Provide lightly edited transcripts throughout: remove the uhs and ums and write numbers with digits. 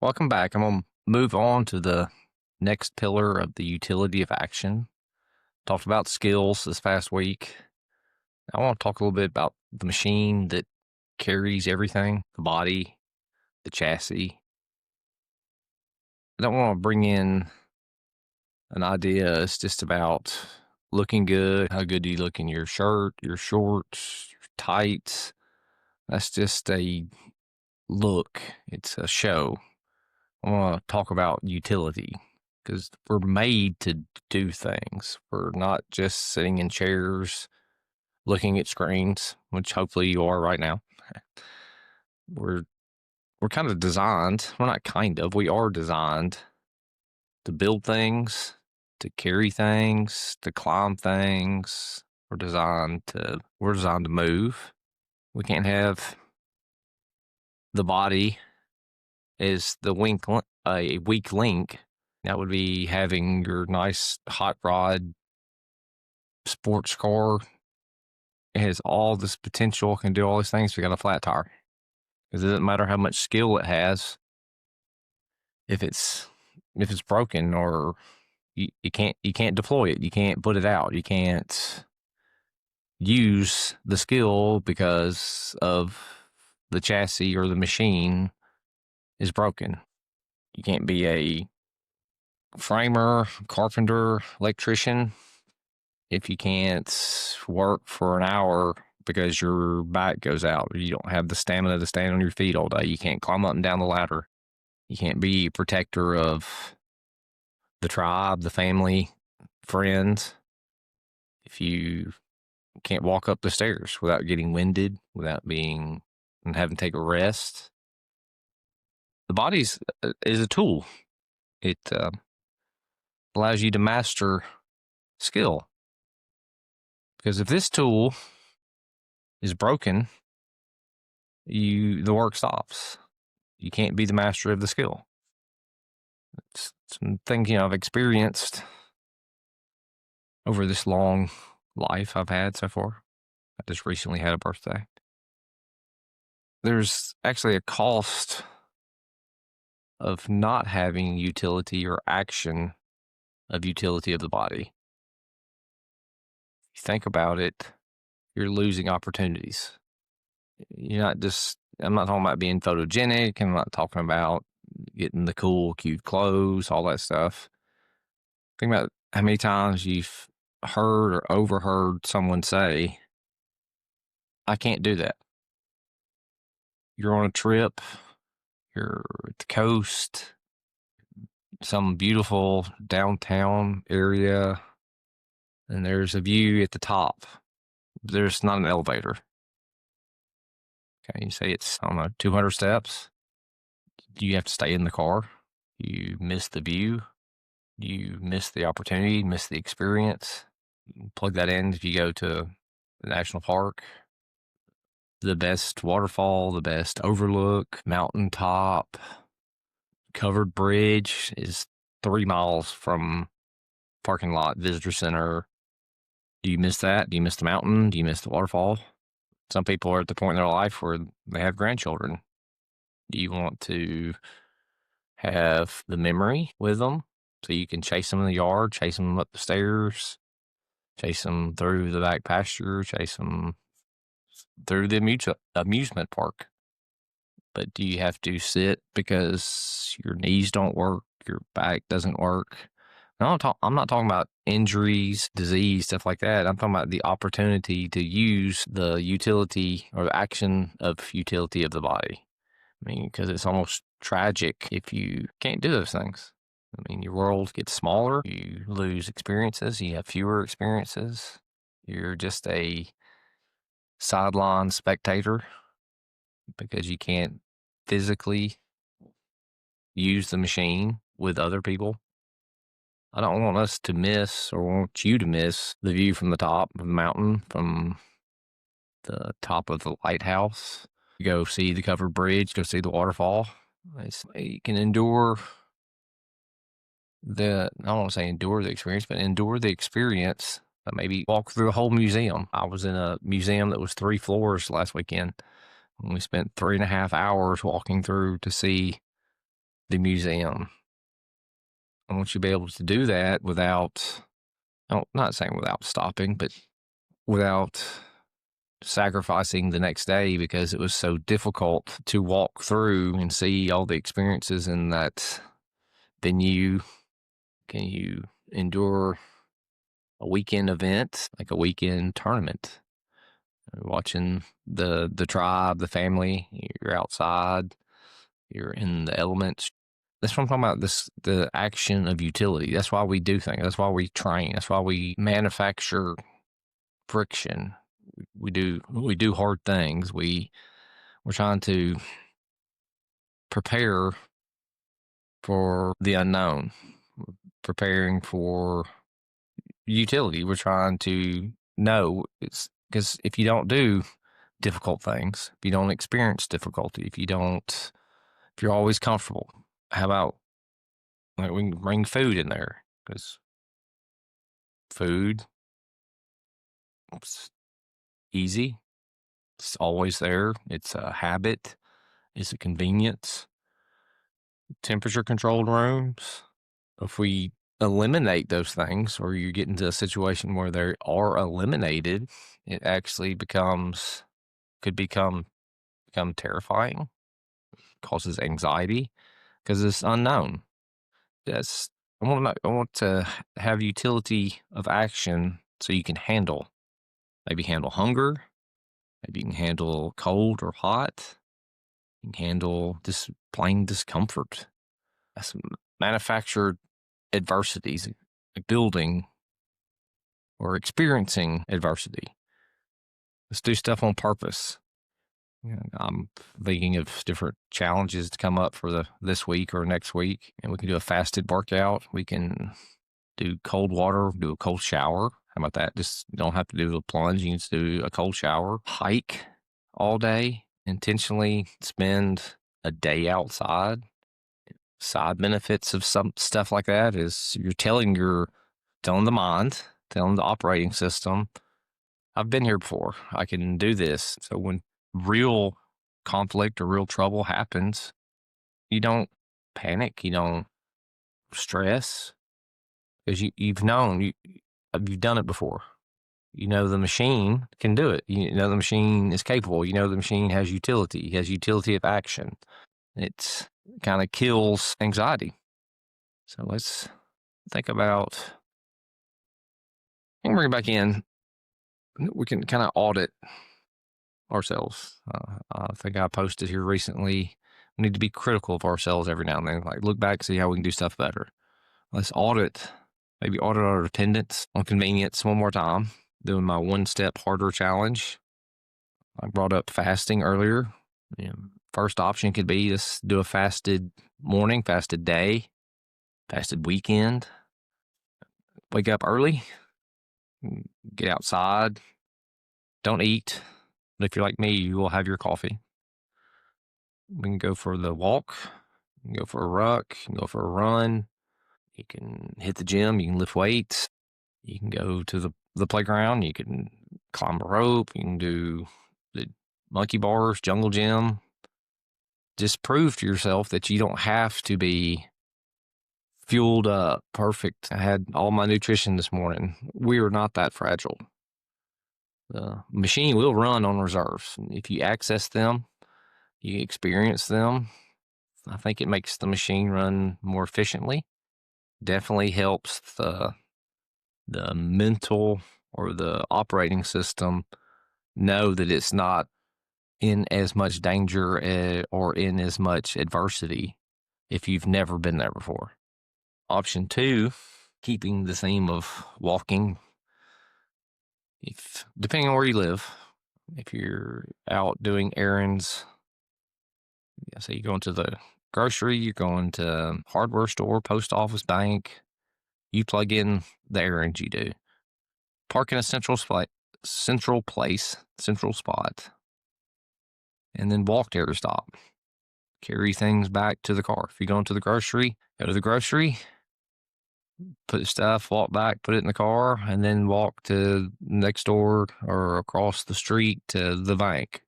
Welcome back. I'm going to move on to the next pillar of the utility of action. Talked about skills this past week. I want to talk a little bit about the machine that carries everything, the body, the chassis. I don't want to bring in an idea. It's just about looking good. How good do you look in your shirt, your shorts, your tights? That's just a look. It's a show. I want to talk about utility because we're made to do things. We're not just sitting in chairs looking at screens, which hopefully you are right now. We're kind of designed. We're not kind of. We are designed to build things, to carry things, to climb things. We're designed to move. We can't have the body as a weak link. That would be having your nice hot rod sports car. It has all this potential, can do all these things. We got a flat tire. Because it doesn't matter how much skill it has. If it's broken, or you can't deploy it. You can't put it out. You can't use the skill because of the chassis or the machine is broken. You can't be a framer, carpenter, electrician if you can't work for an hour because your back goes out, or you don't have the stamina to stand on your feet all day. You can't climb up and down the ladder. You can't be a protector of the tribe, the family, friends, if you can't walk up the stairs without getting winded, without being and having to take a rest. The body is a tool. It allows you to master skill. Because if this tool is broken, the work stops. You can't be the master of the skill. It's some things I've experienced over this long life I've had so far. I just recently had a birthday. There's actually a cost of not having utility or action of utility of the body. If you think about it, you're losing opportunities. I'm not talking about being photogenic. I'm not talking about getting the cool, cute clothes, all that stuff. Think about how many times you've heard or overheard someone say, I can't do that. You're on a trip, you're at the coast, some beautiful downtown area, and there's a view at the top. There's not an elevator. Okay, you say it's, 200 steps. You have to stay in the car. You miss the view. You miss the opportunity, miss the experience. Plug that in if you go to the national park. The best waterfall, the best overlook, mountaintop, covered bridge is 3 miles from parking lot, visitor center. Do you miss that? Do you miss the mountain? Do you miss the waterfall? Some people are at the point in their life where they have grandchildren. Do you want to have the memory with them so you can chase them in the yard, chase them up the stairs, chase them through the back pasture, chase them through the amusement park? But do you have to sit because your knees don't work, your back doesn't work? I'm not talking about injuries, disease, stuff like that. I'm talking about the opportunity to use the utility or the action of utility of the body. Because it's almost tragic if you can't do those things. Your world gets smaller. You lose experiences. You have fewer experiences. You're just a sideline spectator because you can't physically use the machine with other people. I don't want us to miss, or want you to miss, the view from the top of the mountain, from the top of the lighthouse. Go see the covered bridge, go see the waterfall. You can endure I don't want to say endure the experience, but endure the experience. Maybe walk through a whole museum. I was in a museum that was 3 floors last weekend. And we spent 3.5 hours walking through to see the museum. I want you to be able to do that without, not saying without stopping, but without sacrificing the next day because it was so difficult to walk through and see all the experiences in that venue. Can you endure a weekend event, like a weekend tournament? Watching the tribe, the family, you're outside, you're in the elements. That's what I'm talking about. The action of utility. That's why we do things. That's why we train. That's why we manufacture friction. We do hard things. We're trying to prepare for the unknown. We're preparing for utility. We're trying to know it's because if you don't do difficult things, if you don't experience difficulty, if you're always comfortable, how about like we can bring food in there because food, it's easy. It's always there. It's a habit. It's a convenience. Temperature controlled rooms. If we eliminate those things, or you get into a situation where they are eliminated, it actually could become terrifying, causes anxiety because it's unknown. That's I want to have utility of action so you can maybe handle hunger, maybe you can handle cold or hot, you can handle just plain discomfort. That's manufactured adversities, like building or experiencing adversity. Let's do stuff on purpose. I'm thinking of different challenges to come up for this week or next week, and we can do a fasted workout. We can do cold water, do a cold shower. How about that? Just don't have to do a plunge. You can just do a cold shower. Hike all day. Intentionally spend a day outside. Side benefits of some stuff like that is you're telling the mind, telling the operating system, I've been here before. I can do this. So when real conflict or real trouble happens, you don't panic, you don't stress because you've done it before. You know the machine can do it. You know the machine is capable. You know the machine has utility. It has utility of action. It kind of kills anxiety. So let's think about. I can bring it back in. We can kind of audit ourselves. I think I posted here recently. We need to be critical of ourselves every now and then. Like look back, see how we can do stuff better. Let's maybe audit our attendance on convenience one more time. Doing my 1 step harder challenge. I brought up fasting earlier. First option could be just do a fasted morning, fasted day, fasted weekend. Wake up early, get outside, don't eat. But if you're like me, you will have your coffee. We can go for the walk, you can go for a ruck, you can go for a run. You can hit the gym, you can lift weights, you can go to the playground, you can climb a rope, you can do the monkey bars, jungle gym. Just prove to yourself that you don't have to be fueled up, perfect. I had all my nutrition this morning. We are not that fragile. The machine will run on reserves. If you access them, you experience them, I think it makes the machine run more efficiently. Definitely helps the mental or the operating system know that it's not in as much danger or in as much adversity if you've never been there before. Option 2, keeping the theme of walking. Depending on where you live, if you're out doing errands, say you're going to the grocery, you're going to hardware store, post office, bank, you plug in the errands you do. Park in a central spot, and then walk to every stop. Carry things back to the car. If you're going to the grocery, go to the grocery, put stuff, walk back, put it in the car, and then walk to next door or across the street to the bank.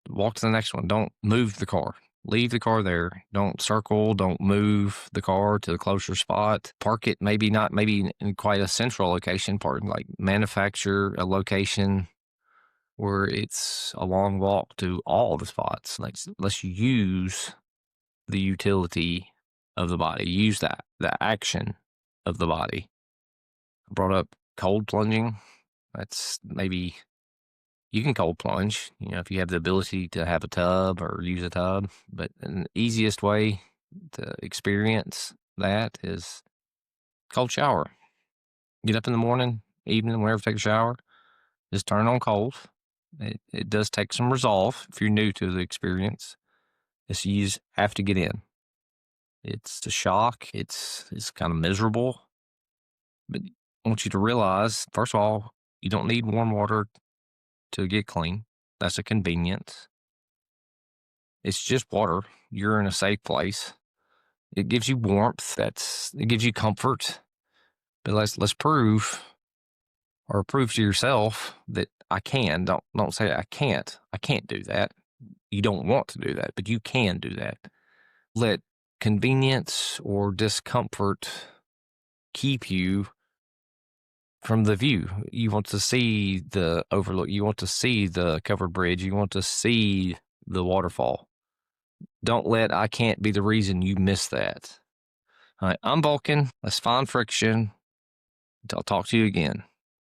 Walk to the next one. Don't move the car. Leave the car there. Don't circle. Don't move the car to the closer spot. Park it maybe in quite a central location. Park like manufacture a location where it's a long walk to all the spots. Like let's use the utility of the body. Use the action of the body. I brought up cold plunging. That's maybe you can cold plunge, if you have the ability to have a tub or use a tub. But an easiest way to experience that is cold shower. Get up in the morning, evening, wherever, take a shower. Just turn on cold. It does take some resolve if you're new to the experience. You just have to get in. It's a shock. It's kind of miserable. But I want you to realize, first of all, you don't need warm water to get clean. That's a convenience. It's just water. You're in a safe place. It gives you warmth. It gives you comfort. But let's prove to yourself that I can. Don't say I can't. I can't do that. You don't want to do that, but you can do that. Let convenience or discomfort keep you from the view. You want to see the overlook. You want to see the covered bridge. You want to see the waterfall. Don't let I can't be the reason you miss that. All right, I'm Vulcan. Let's find friction. I'll talk to you again.